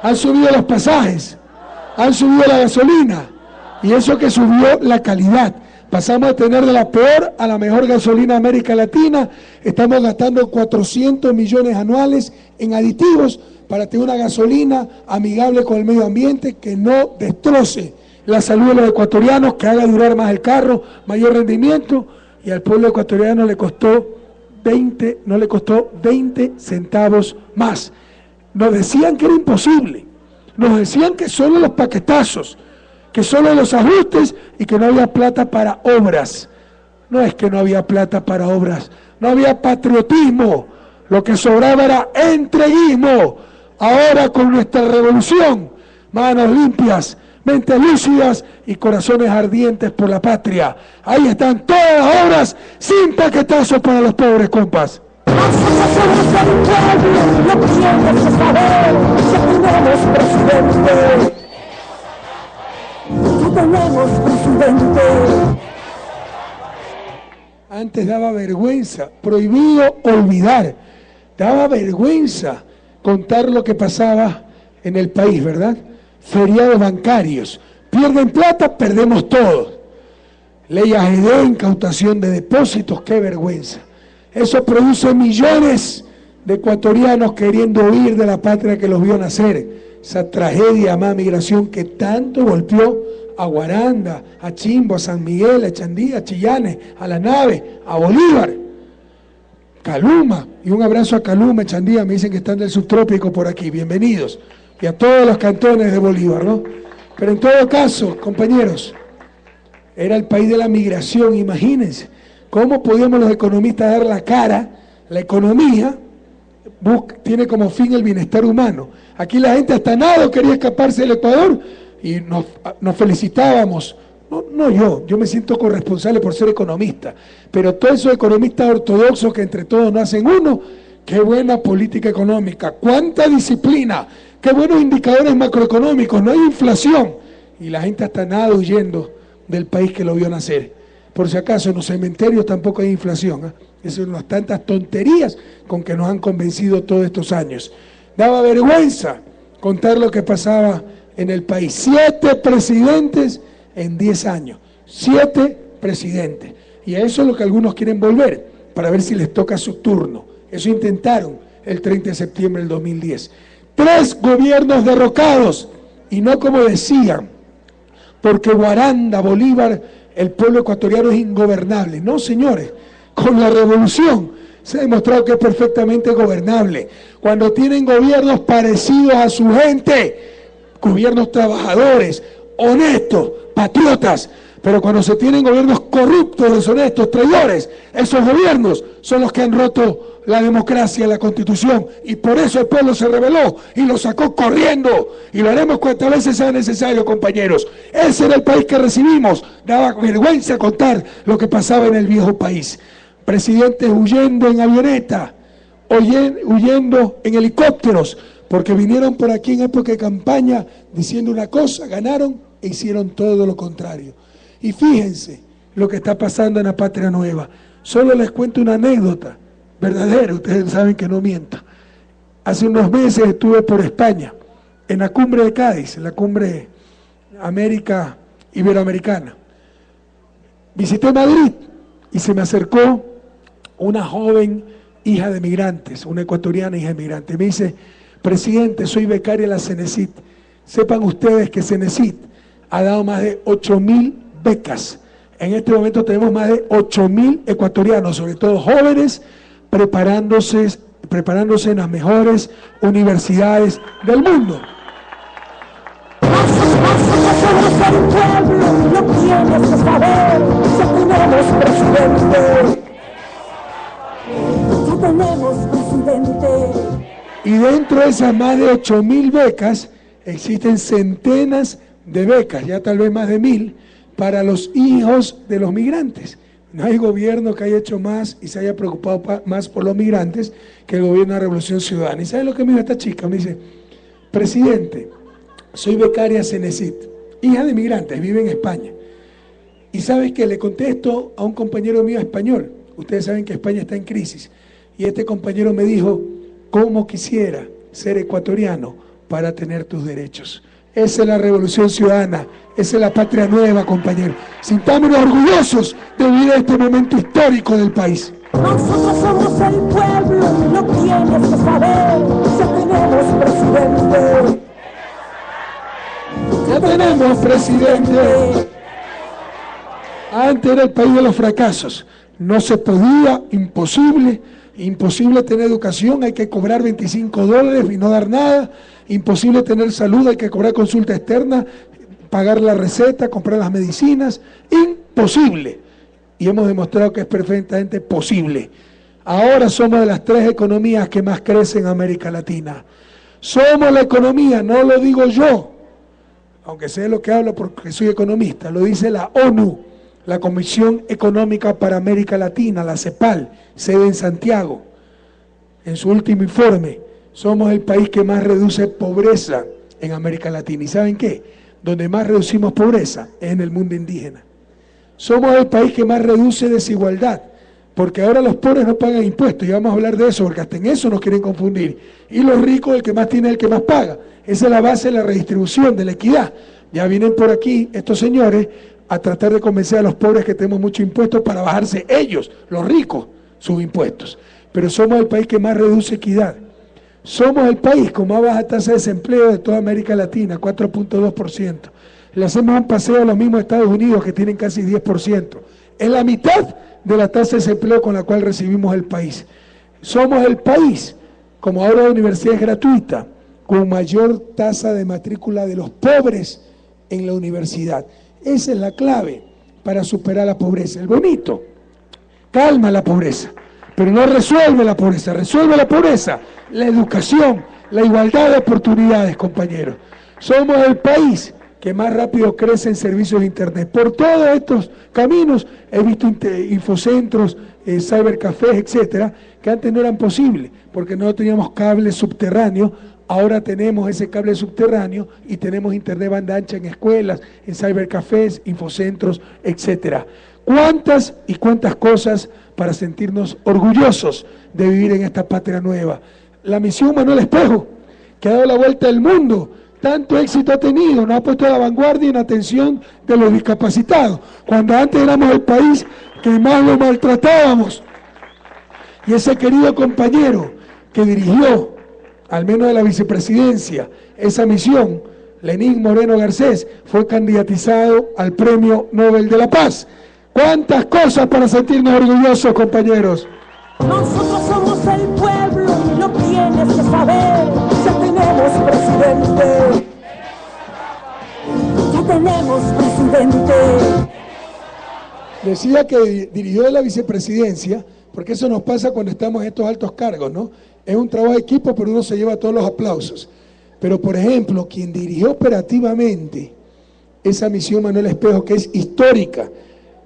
Han subido los pasajes, han subido la gasolina, y eso que subió la calidad. Pasamos a tener de la peor a la mejor gasolina de América Latina. Estamos gastando 400 millones anuales en aditivos para tener una gasolina amigable con el medio ambiente, que no destroce la salud de los ecuatorianos, que haga durar más el carro, mayor rendimiento, y al pueblo ecuatoriano no le costó 20 centavos más. Nos decían que era imposible, nos decían que solo los paquetazos, que solo los ajustes y que no había plata para obras. No es que no había plata para obras, no había patriotismo, lo que sobraba era entreguismo. Ahora con nuestra revolución, manos limpias, mentes lúcidas y corazones ardientes por la patria. Ahí están todas las obras sin paquetazos para los pobres, compas. Antes daba vergüenza, prohibido olvidar, daba vergüenza contar lo que pasaba en el país, ¿verdad? Feriados bancarios, pierden plata, perdemos todo. Ley AGD, incautación de depósitos, qué vergüenza. Eso produce millones de ecuatorianos queriendo huir de la patria que los vio nacer. Esa tragedia llamada migración que tanto golpeó a Guaranda, a Chimbo, a San Miguel, a Chandía, a Chillanes, a La Nave, a Bolívar, Caluma, y un abrazo a Caluma, Chandía, me dicen que están del subtrópico por aquí, bienvenidos, y a todos los cantones de Bolívar, ¿no? Pero en todo caso, compañeros, era el país de la migración, imagínense, ¿cómo podíamos los economistas dar la cara? La economía tiene como fin el bienestar humano. Aquí la gente hasta nada quería escaparse del Ecuador y nos felicitábamos. No yo me siento corresponsable por ser economista, pero todos esos economistas ortodoxos que entre todos no hacen uno, qué buena política económica, cuánta disciplina, qué buenos indicadores macroeconómicos, no hay inflación, y la gente hasta nada huyendo del país que lo vio nacer. Por si acaso, en los cementerios tampoco hay inflación, ¿eh? Esas son las tantas tonterías con que nos han convencido todos estos años. Daba vergüenza contar lo que pasaba en el país. 7 presidentes en 10 años, 7 presidentes. Y a eso es lo que algunos quieren volver, para ver si les toca su turno. Eso intentaron el 30 de septiembre del 2010. 3 gobiernos derrocados, y no como decían, porque Guaranda, Bolívar, el pueblo ecuatoriano es ingobernable. No, señores, con la revolución se ha demostrado que es perfectamente gobernable. Cuando tienen gobiernos parecidos a su gente, gobiernos trabajadores, honestos, patriotas, pero cuando se tienen gobiernos corruptos, deshonestos, traidores, esos gobiernos son los que han roto la democracia, la Constitución, y por eso el pueblo se rebeló y lo sacó corriendo, y lo haremos cuantas veces sea necesario, compañeros. Ese era el país que recibimos. Daba vergüenza contar lo que pasaba en el viejo país. Presidentes huyendo en avioneta, huyendo en helicópteros, porque vinieron por aquí en época de campaña diciendo una cosa, ganaron e hicieron todo lo contrario. Y fíjense lo que está pasando en la Patria Nueva. Solo les cuento una anécdota verdadera, ustedes saben que no miento. Hace unos meses estuve por España, en la cumbre de Cádiz, en la cumbre América Iberoamericana. Visité Madrid y se me acercó una joven hija de migrantes, una ecuatoriana hija de migrantes. Me dice: presidente, soy becaria de la Cenecit. Sepan ustedes que Cenecit ha dado más de 8.000 becas. En este momento tenemos más de 8.000 ecuatorianos, sobre todo jóvenes, preparándose en las mejores universidades del mundo. Y dentro de esas más de 8.000 becas, existen centenas de becas, ya tal vez más de 1.000, para los hijos de los migrantes. No hay gobierno que haya hecho más y se haya preocupado más por los migrantes que el gobierno de la Revolución Ciudadana. ¿Y sabe lo que me dijo esta chica? Me dice: presidente, soy becaria Cenecit, hija de migrantes, vive en España. Y sabes que le contesto a un compañero mío español. Ustedes saben que España está en crisis. Y este compañero me dijo: ¿cómo quisiera ser ecuatoriano para tener tus derechos. Esa es la revolución ciudadana, esa es la patria nueva, compañeros. Sintámonos orgullosos de vivir este momento histórico del país. Nosotros somos el pueblo, no tienes que saber, ya tenemos presidente. Ya tenemos presidente. Antes era el país de los fracasos. No se podía, imposible tener educación, hay que cobrar $25 y no dar nada. Imposible tener salud, hay que cobrar consulta externa, pagar la receta, comprar las medicinas. Imposible. Y hemos demostrado que es perfectamente posible. Ahora somos de las 3 economías que más crecen en América Latina. Somos la economía, no lo digo yo, aunque sé lo que hablo porque soy economista, lo dice la ONU, la Comisión Económica para América Latina, la CEPAL, sede en Santiago. En su último informe, somos el país que más reduce pobreza en América Latina. ¿Y saben qué? Donde más reducimos pobreza es en el mundo indígena. Somos el país que más reduce desigualdad, porque ahora los pobres no pagan impuestos, y vamos a hablar de eso, porque hasta en eso nos quieren confundir. Y los ricos, el que más tiene, el que más paga. Esa es la base de la redistribución, de la equidad. Ya vienen por aquí estos señores a tratar de convencer a los pobres que tenemos muchos impuestos para bajarse ellos, los ricos, sus impuestos. Pero somos el país que más reduce equidad. Somos el país con más baja tasa de desempleo de toda América Latina, 4.2%. Le hacemos un paseo a los mismos Estados Unidos, que tienen casi 10%. Es la mitad de la tasa de desempleo con la cual recibimos el país. Somos el país, como ahora la universidad es gratuita, con mayor tasa de matrícula de los pobres en la universidad. Esa es la clave para superar la pobreza. El bonito calma la pobreza, pero no resuelve la pobreza. Resuelve la pobreza la educación, la igualdad de oportunidades, compañeros. Somos el país que más rápido crece en servicios de internet. Por todos estos caminos he visto infocentros, cybercafés, etcétera, que antes no eran posibles, porque no teníamos cable subterráneo. Ahora tenemos ese cable subterráneo y tenemos internet banda ancha en escuelas, en cybercafés, infocentros, etcétera. ¿Cuántas y cuántas cosas para sentirnos orgullosos de vivir en esta patria nueva? La misión Manuel Espejo, que ha dado la vuelta al mundo, tanto éxito ha tenido, nos ha puesto a la vanguardia en atención de los discapacitados, cuando antes éramos el país que más lo maltratábamos. Y ese querido compañero que dirigió, al menos de la vicepresidencia, esa misión, Lenín Moreno Garcés, fue candidatizado al Premio Nobel de la Paz. ¿Cuántas cosas para sentirnos orgullosos, compañeros? Nosotros somos el pueblo, lo tienes que saber, ya tenemos presidente. Ya tenemos presidente. Decía que dirigió la vicepresidencia, porque eso nos pasa cuando estamos en estos altos cargos, ¿no? Es un trabajo de equipo, pero uno se lleva todos los aplausos. Pero, por ejemplo, quien dirigió operativamente esa misión Manuel Espejo, que es histórica,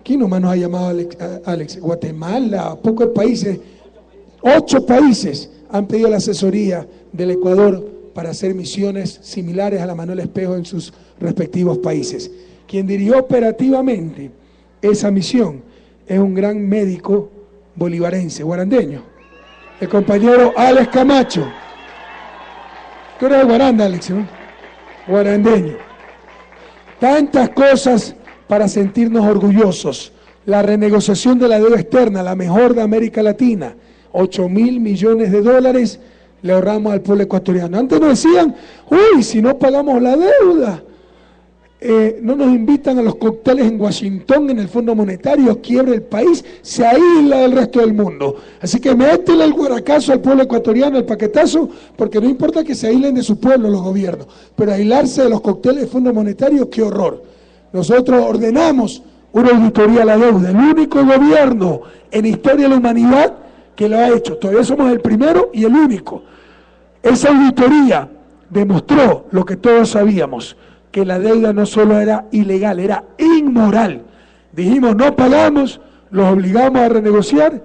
¿quién nomás nos ha llamado Alex? Guatemala, pocos países, 8 países han pedido la asesoría del Ecuador para hacer misiones similares a la Manuel Espejo en sus respectivos países. Quien dirigió operativamente esa misión es un gran médico bolivarense, guarandeño, el compañero Alex Camacho. Tú eres de Guaranda, Alex, ¿no? Guarandeño. Tantas cosas para sentirnos orgullosos. La renegociación de la deuda externa, la mejor de América Latina, $8.000 millones le ahorramos al pueblo ecuatoriano. Antes nos decían, uy, si no pagamos la deuda, no nos invitan a los cócteles en Washington, en el Fondo Monetario, quiebra el país, se aísla del resto del mundo. Así que métele el guaracazo al pueblo ecuatoriano, el paquetazo, porque no importa que se aíslen de su pueblo los gobiernos, pero aislarse de los cócteles del Fondo Monetario, qué horror. Nosotros ordenamos una auditoría a la deuda, el único gobierno en historia de la humanidad que lo ha hecho. Todavía somos el primero y el único. Esa auditoría demostró lo que todos sabíamos, que la deuda no solo era ilegal, era inmoral. Dijimos, no pagamos, los obligamos a renegociar,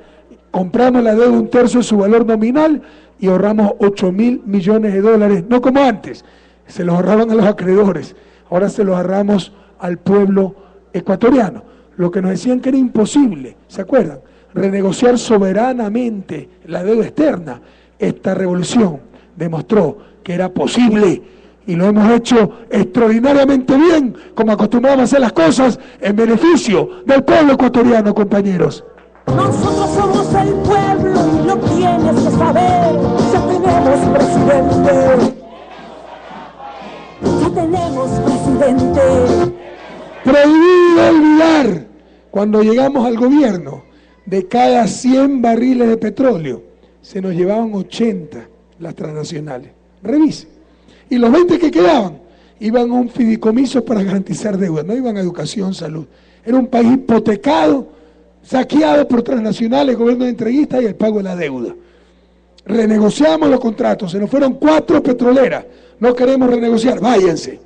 compramos la deuda 1/3 de su valor nominal y ahorramos $8.000 millones, no como antes, se los ahorraban a los acreedores, ahora se los ahorramos al pueblo ecuatoriano. Lo que nos decían que era imposible, ¿se acuerdan? Renegociar soberanamente la deuda externa. Esta revolución demostró que era posible y lo hemos hecho extraordinariamente bien, como acostumbramos a hacer las cosas, en beneficio del pueblo ecuatoriano, compañeros. Nosotros somos el pueblo y lo tienes que saber. Ya tenemos presidente. Ya tenemos presidente. Prohibido olvidar, cuando llegamos al gobierno, de cada 100 barriles de petróleo, se nos llevaban 80 las transnacionales. Revise. Y los 20 que quedaban iban a un fideicomiso para garantizar deuda, no iban a educación, salud. Era un país hipotecado, saqueado por transnacionales, gobierno de entreguistas y el pago de la deuda. Renegociamos los contratos, se nos fueron 4 petroleras, no queremos renegociar, váyanse.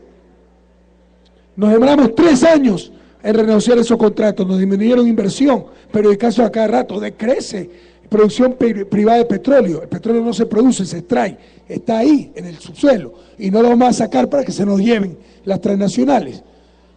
Nos demoramos 3 años en renegociar esos contratos, nos disminuyeron inversión, pero el caso a cada rato decrece producción privada de petróleo. El petróleo no se produce, se extrae, está ahí en el subsuelo y no lo vamos a sacar para que se nos lleven las transnacionales.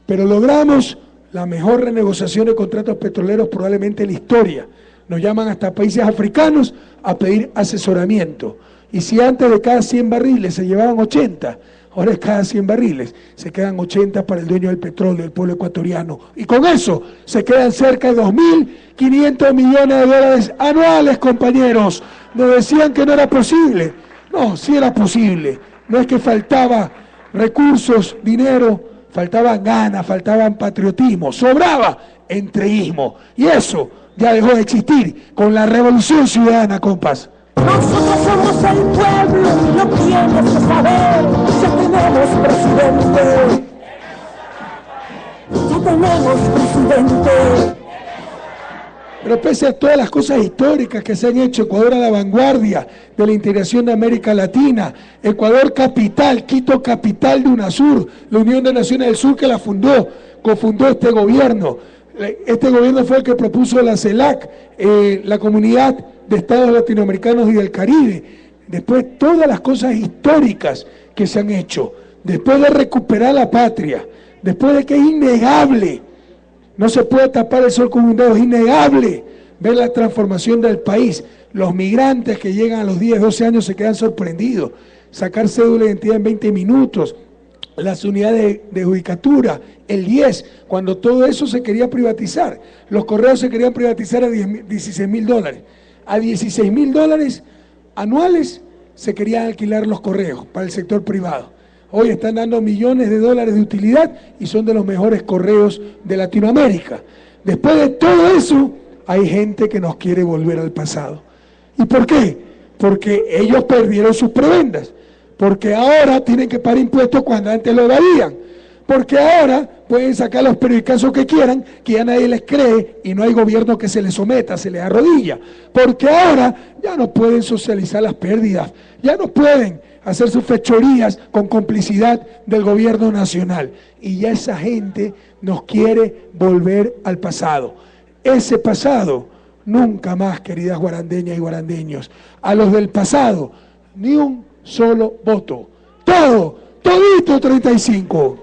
Pero logramos la mejor renegociación de contratos petroleros probablemente en la historia. Nos llaman hasta países africanos a pedir asesoramiento. Y si antes de cada 100 barriles se llevaban 80, ahora es cada 100 barriles, se quedan 80 para el dueño del petróleo, el pueblo ecuatoriano. Y con eso se quedan cerca de 2.500 millones de dólares anuales, compañeros. Nos decían que no era posible. No, sí era posible. No es que faltaba recursos, dinero, faltaban ganas, faltaban patriotismo, sobraba entreguismo. Y eso ya dejó de existir con la revolución ciudadana, compas. Nosotros somos el pueblo y lo tienes que saber. Ya tenemos presidente. Ya tenemos presidente. Pero pese a todas las cosas históricas que se han hecho, Ecuador a la vanguardia de la integración de América Latina, Ecuador capital, Quito capital de UNASUR, la Unión de Naciones del Sur que la cofundó este gobierno. Este gobierno fue el que propuso la CELAC, la Comunidad de Estados Latinoamericanos y del Caribe. Después todas las cosas históricas que se han hecho, después de recuperar la patria, después de que es innegable, no se puede tapar el sol con un dedo, es innegable ver la transformación del país. Los migrantes que llegan a los 10, 12 años se quedan sorprendidos. Sacar cédula de identidad en 20 minutos, las unidades de judicatura, el 10, cuando todo eso se quería privatizar. Los correos se querían privatizar a $16.000. A $16.000 anuales se querían alquilar los correos para el sector privado. Hoy están dando millones de dólares de utilidad y son de los mejores correos de Latinoamérica. Después de todo eso, hay gente que nos quiere volver al pasado. ¿Y por qué? Porque ellos perdieron sus prebendas. Porque ahora tienen que pagar impuestos cuando antes lo evadían. Porque ahora pueden sacar los periodicazos que quieran, que ya nadie les cree y no hay gobierno que se les someta, se les arrodilla. Porque ahora ya no pueden socializar las pérdidas, ya no pueden hacer sus fechorías con complicidad del gobierno nacional. Y ya esa gente nos quiere volver al pasado. Ese pasado, nunca más, queridas guarandeñas y guarandeños. A los del pasado, ni un solo voto. Todito 35.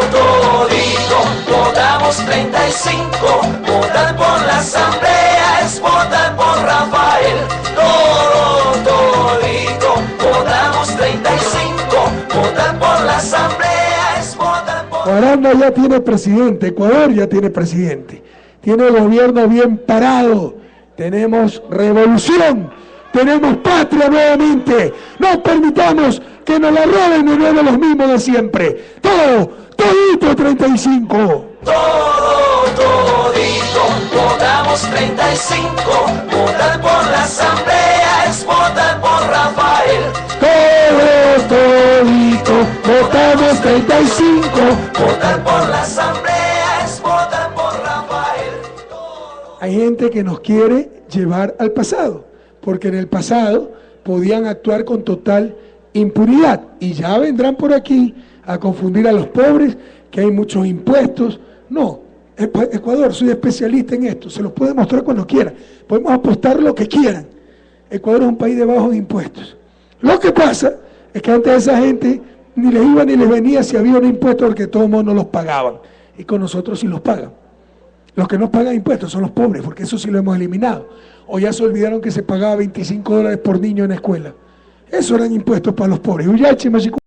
Todito, votamos 35, votar por la asamblea es votar por Rafael. Todito, votamos 35, votar por la asamblea es votar por... Guaranda ya tiene presidente, Ecuador ya tiene presidente, tiene el gobierno bien parado, tenemos revolución, tenemos patria nuevamente, no permitamos que nos la roben de nuevo los mismos de siempre. Todito 35. Todito, votamos 35, votar por la asamblea es votar por Rafael. Todito, votamos 35, votar por la asamblea es votar por Rafael. Hay gente que nos quiere llevar al pasado, porque en el pasado podían actuar con total impunidad y ya vendrán por aquí a confundir a los pobres, que hay muchos impuestos. No, Ecuador, soy especialista en esto, se los puedo demostrar cuando quieran, podemos apostar lo que quieran. Ecuador es un país de bajos impuestos. Lo que pasa es que antes esa gente ni les iba ni les venía si había un impuesto, porque todos modos no los pagaban, y con nosotros sí los pagan. Los que no pagan impuestos son los pobres, porque eso sí lo hemos eliminado. O ya se olvidaron que se pagaba $25 por niño en la escuela. Eso eran impuestos para los pobres. Uyache, Machicu-